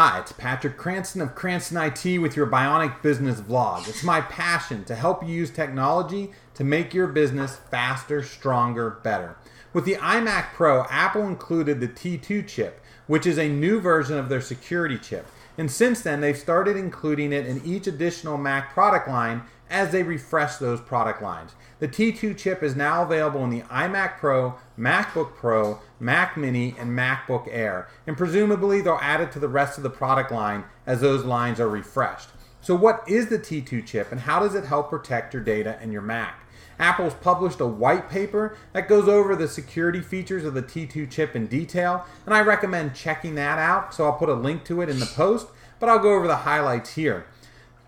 Hi, it's Patrick Cranston of Cranston IT with your Bionic Business Vlog. It's my passion to help you use technology to make your business faster, stronger, better. With the iMac Pro, Apple included the T2 chip, which is a new version of their security chip. And since then, they've started including it in each additional Mac product line as they refresh those product lines. The T2 chip is now available in the iMac Pro, MacBook Pro, Mac Mini, and MacBook Air, and presumably they'll add it to the rest of the product line as those lines are refreshed. So what is the T2 chip and how does it help protect your data and your Mac? Apple's published a white paper that goes over the security features of the T2 chip in detail, and I recommend checking that out, so I'll put a link to it in the post, but I'll go over the highlights here.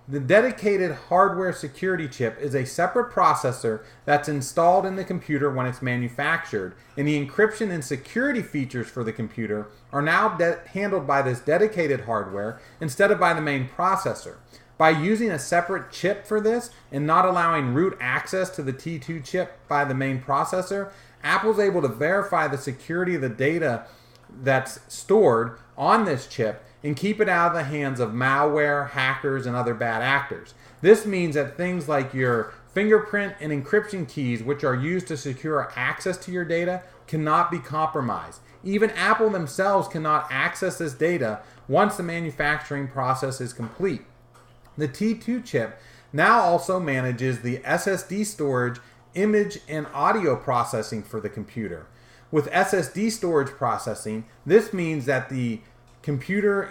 The dedicated hardware security chip is a separate processor that's installed in the computer when it's manufactured, and the encryption and security features for the computer are now handled by this dedicated hardware instead of by the main processor. By using a separate chip for this and not allowing root access to the T2 chip by the main processor, Apple's able to verify the security of the data that's stored on this chip and keep it out of the hands of malware, hackers, and other bad actors. This means that things like your fingerprint and encryption keys, which are used to secure access to your data, cannot be compromised. Even Apple themselves cannot access this data once the manufacturing process is complete. The T2 chip now also manages the SSD storage, image, and audio processing for the computer. With SSD storage processing, this means that the computer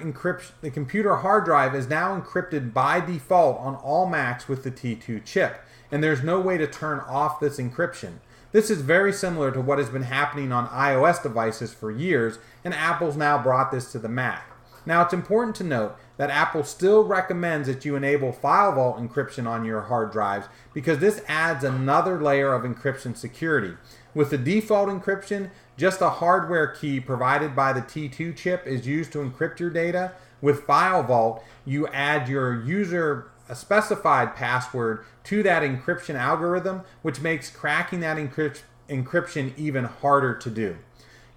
hard drive is now encrypted by default on all Macs with the T2 chip, and there's no way to turn off this encryption. This is very similar to what has been happening on iOS devices for years, and Apple's now brought this to the Mac. Now, it's important to note that Apple still recommends that you enable file vault encryption on your hard drives because this adds another layer of encryption security. With the default encryption, just a hardware key provided by the T2 chip is used to encrypt your data. With File Vault, you add your user specified password to that encryption algorithm, which makes cracking that encryption even harder to do.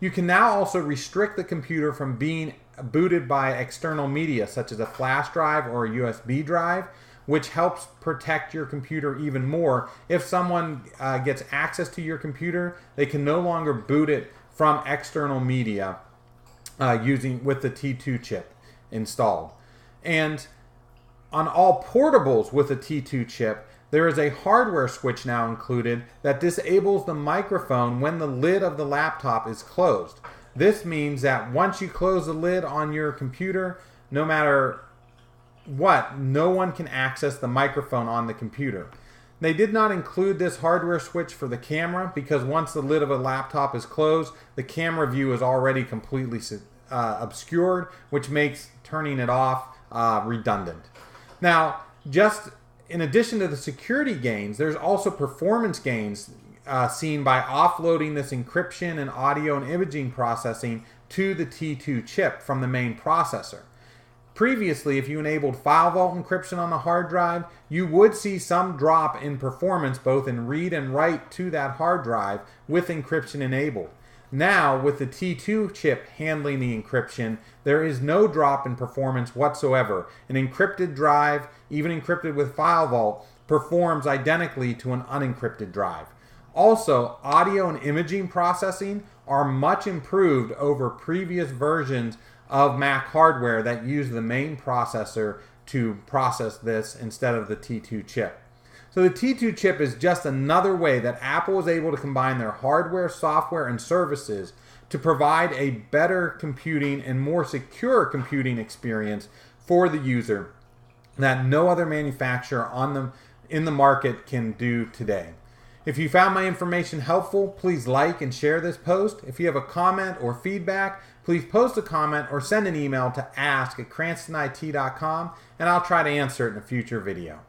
You can now also restrict the computer from being booted by external media, such as a flash drive or a USB drive, which helps protect your computer even more. If someone gets access to your computer, they can no longer boot it from external media with the T2 chip installed. And on all portables with a T2 chip, there is a hardware switch now included that disables the microphone when the lid of the laptop is closed. This means that once you close the lid on your computer, no matter what, no one can access the microphone on the computer. They did not include this hardware switch for the camera because once the lid of a laptop is closed, the camera view is already completely obscured, which makes turning it off redundant. Now, just in addition to the security gains, there's also performance gains seen by offloading this encryption and audio and imaging processing to the T2 chip from the main processor. Previously, if you enabled file vault encryption on the hard drive, you would see some drop in performance both in read and write to that hard drive with encryption enabled. Now, with the T2 chip handling the encryption, there is no drop in performance whatsoever. An encrypted drive, even encrypted with file vault, performs identically to an unencrypted drive. Also, audio and imaging processing are much improved over previous versions of Mac hardware that use the main processor to process this instead of the T2 chip. So the T2 chip is just another way that Apple is able to combine their hardware, software, and services to provide a better computing and more secure computing experience for the user that no other manufacturer in the market can do today. If you found my information helpful, please like and share this post. If you have a comment or feedback, please post a comment or send an email to ask@cranstonit.com and I'll try to answer it in a future video.